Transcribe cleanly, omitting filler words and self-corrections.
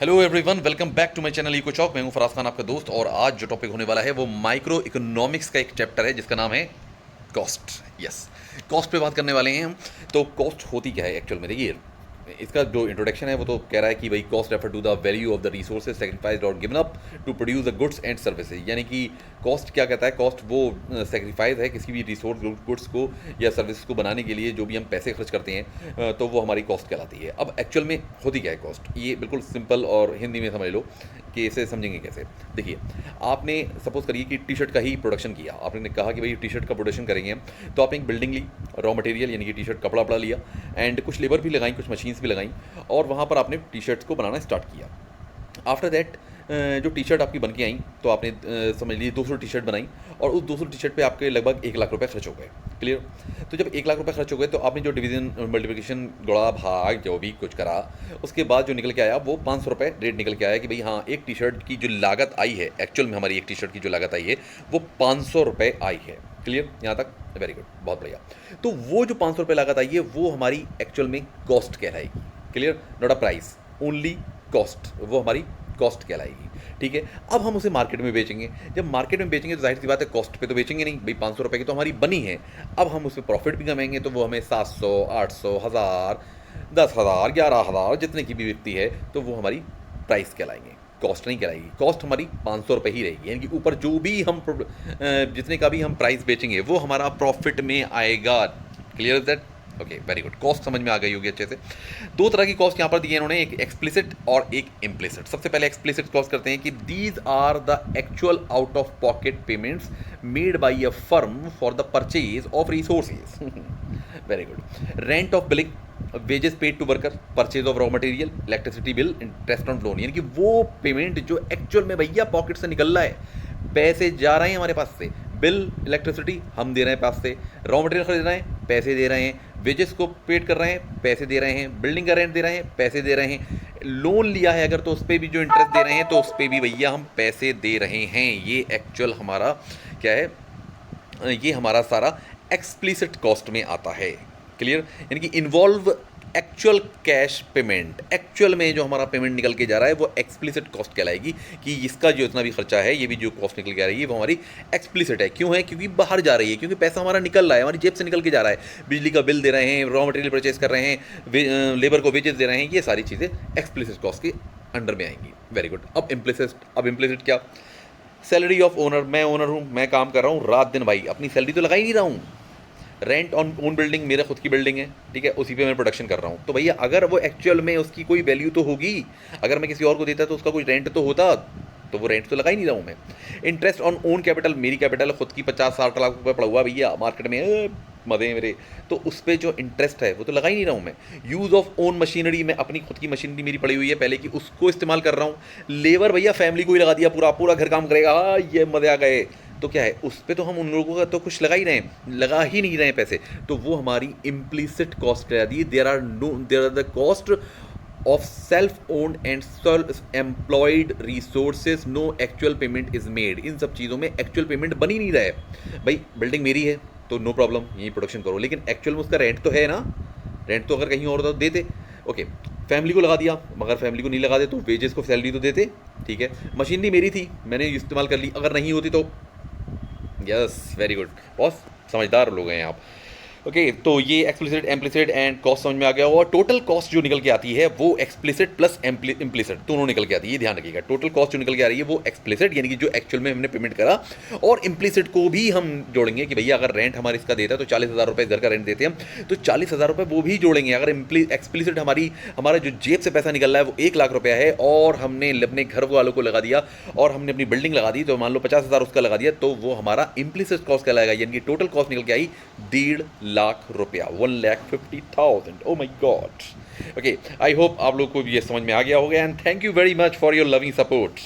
Hello everyone, welcome back to my channel eco Chowk. मैं हूं फराज खान, आपका दोस्त। और आज जो टॉपिक होने वाला है वो माइक्रो इकोनॉमिक्स का एक चैप्टर है जिसका नाम है कॉस्ट। यस, कॉस्ट पे बात करने वाले हैं हम। तो कॉस्ट होती क्या है एक्चुअल में? देखिए, इसका जो इंट्रोडक्शन है वो तो कह रहा है कि भाई cost refer to the value of the resources sacrificed और given up to produce the goods and services. यानी कि कॉस्ट क्या कहता है? कॉस्ट वो सेक्रीफाइस है किसी भी रिसोर्स गुड्स को या सर्विसेज को बनाने के लिए जो भी हम पैसे खर्च करते हैं, तो वो हमारी कॉस्ट कहलाती है। अब एक्चुअल में होती क्या है कॉस्ट? ये बिल्कुल सिंपल और हिंदी में समझ लो कि इसे समझेंगे कैसे। देखिए, आपने सपोज करिए कि टी शर्ट का ही प्रोडक्शन किया। आपने कहा कि भाई टी शर्ट का प्रोडक्शन करेंगे हम, तो आपने एक बिल्डिंग ली, रॉ मटेरियल यानी कि टी शर्ट कपड़ा लिया, एंड कुछ लेबर भी लगाई, कुछ मशीन्स भी लगाई, और वहाँ पर आपने टी शर्ट्स को बनाना स्टार्ट किया। आफ्टर दैट जो टी शर्ट आपकी बन के आई, तो आपने समझ लीजिए 200 टी शर्ट बनाई, और उस 200 टी शर्ट पे आपके लगभग 1 लाख रुपए खर्च हो गए। क्लियर? तो जब 1 लाख रुपए खर्च हो गए, तो आपने जो डिवीजन मल्टीप्लिकेशन गुणा भाग जो भी कुछ करा, उसके बाद जो निकल के आया वो 500 रुपये रेट निकल के आया कि भाई हाँ, एक टी शर्ट की जो लागत आई है, एक्चुअल में हमारी एक टी शर्ट की जो लागत आई है वो 500 रुपये आई है। क्लियर यहाँ तक? वेरी गुड, बहुत बढ़िया। तो वो जो 500 रुपये लागत आई है वो हमारी एक्चुअल में कॉस्ट कहलाएगी। Clear? Not a price, only cost, वो हमारी कॉस्ट कहलाएगी। ठीक है, अब हम उसे मार्केट में बेचेंगे। जब मार्केट में बेचेंगे तो जाहिर सी बात है कॉस्ट पे तो बेचेंगे नहीं भाई, 500 रुपये की तो हमारी बनी है। अब हम उस पर प्रॉफिट भी कमाएंगे, तो वो हमें 700, 800, 1000, 10,000, 11,000 जितने की भी बिकती है, तो वो हमारी प्राइस कहलाएंगे, कॉस्ट नहीं कहलाएगी। कॉस्ट हमारी 500 रुपये ही रहेगी, यानी कि ऊपर जो भी हम जितने का भी हम प्राइस बेचेंगे वो हमारा प्रॉफिट में आएगा। Clear that? Okay, very good. Cost समझ में आ गई होगी अच्छे से। दो तरह की कॉस्ट यहाँ पर दी है इन्होंने, एक एक्सप्लिसिट और एक इम्प्लिसिट। सबसे पहले एक्सप्लिसिट कॉस्ट करते हैं कि these are the actual out of pocket payments made by a firm for the purchase of resources. Very good. Rent of building, wages paid to worker, purchase of raw material, electricity bill, interest on loan. यानी कि वो payment जो actual में भैया pocket से निकल रहा है, पैसे जा रहे हैं हमारे पास से, बिल इलेक्ट्रिसिटी हम दे रहे हैं पास से, रॉ मटेरियल खरीद रहे हैं, पैसे दे रहे हैं, वेजेस को पेड कर रहे हैं, पैसे दे रहे हैं, बिल्डिंग का रेंट दे रहे हैं, पैसे दे रहे हैं, लोन लिया है अगर तो उस पर भी जो इंटरेस्ट दे रहे हैं, तो उस पर भी भैया हम पैसे दे रहे हैं। ये एक्चुअल हमारा क्या है? ये हमारा सारा एक्सप्लिसिट कॉस्ट में आता है। क्लियर? यानी कि involve actual cash payment, actual में जो हमारा पेमेंट निकल के जा रहा है वो एक्सप्लिसिट कॉस्ट कहलाएगी, कि इसका जो इतना भी खर्चा है, ये भी जो कॉस्ट निकल के आ रही है वो हमारी एक्सप्लिसिट है। क्यों है? क्योंकि बाहर जा रही है, क्योंकि पैसा हमारा निकल रहा है, हमारी जेब से निकल के जा रहा है। बिजली का बिल दे रहे हैं, रॉ मटेरियल परचेज कर रहे हैं, लेबर को वेजेस दे रहे हैं, ये सारी चीज़ें एक्सप्लिसिट कॉस्ट के अंडर में आएंगी। Very good. अब इम्प्लिसिट क्या? सैलरी ऑफ ओनर, मैं ओनर हूँ, मैं काम कर रहा हूँ रात दिन भाई, अपनी सैलरी तो लगा ही नहीं रहा हूँ। रेंट ऑन ओन बिल्डिंग, मेरा खुद की बिल्डिंग है, ठीक है, उसी पे मैं प्रोडक्शन कर रहा हूँ। तो भैया अगर वो एक्चुअल में उसकी कोई वैल्यू तो होगी, अगर मैं किसी और को देता तो उसका कोई रेंट तो होता, तो वो रेंट तो लगा ही नहीं रहा हूँ मैं। इंटरेस्ट ऑन ओन कैपिटल, मेरी कैपिटल खुद की 50-60 लाख रुपये पड़ा हुआ भैया मार्केट में, मजे मेरे, तो उस पर जो इंटरेस्ट है वो तो लगा ही नहीं रहा हूँ मैं। यूज़ ऑफ ओन मशीनरी, मैं अपनी खुद की मशीनरी मेरी पड़ी हुई है पहले की, उसको इस्तेमाल कर रहा हूँ। लेबर भैया फैमिली को ही लगा दिया, पूरा पूरा घर काम करेगा, ये मजे आ गए। तो क्या है, उस पर तो हम उन लोगों का तो कुछ लगा ही रहे हैं, लगा ही नहीं रहे हैं पैसे, तो वो हमारी इम्प्लिसिट कॉस्ट है। There are the cost of self owned and self employed resources, no actual payment is made. इन सब चीज़ों में एक्चुअल पेमेंट बन ही नहीं रहा है। भाई बिल्डिंग मेरी है तो नो प्रॉब्लम, यही प्रोडक्शन करो, लेकिन एक्चुअल में उसका रेंट तो है ना, रेंट तो अगर कहीं और तो देते। ओके, फैमिली को लगा दिया, मगर फैमिली को नहीं लगा दे तो वेजेस को सैलरी तो देते। ठीक है, मशीनरी मेरी थी, मैंने इस्तेमाल कर ली, अगर नहीं होती तो यस, वेरी गुड, बहुत समझदार लोग हैं आप। ओके, तो ये एक्सप्लिसिट, इम्प्लिसिट एंड कॉस्ट समझ में आ गया। और टोटल कॉस्ट जो निकल के आती है वो एक्सप्लिसिट प्लस इम्प्लिसिट दोनों निकल के आती है, ये ध्यान रखिएगा। टोटल कॉस्ट जो निकल के आ रही है वो एक्सप्लिसिट, यानी कि जो एक्चुअल में हमने पेमेंट करा, और इम्प्लिसिट को भी हम जोड़ेंगे कि भैया अगर रेंट हमारे इसका देता है तो 40,000 रुपये घर का रेंट देते हैं हम, तो 40,000 रुपये वो भी जोड़ेंगे। अगर एक्सप्लिसिट हमारा जो जेब से पैसा निकल रहा है वो 1 लाख रुपया है, और हमने अपने घर वालों को लगा दिया, और हमने अपनी बिल्डिंग लगा दी, तो मान लो 50,000 उसका लगा दिया, तो वो हमारा इम्प्लिसिट कॉस्ट कहलाएगा। यानी कि टोटल कॉस्ट निकल के आई 1.5 लाख रुपया, 1,50,000। ओ माई गॉड। ओके, आई होप आप लोग को भी ये समझ में आ गया होगा, and thank you very much for your loving support.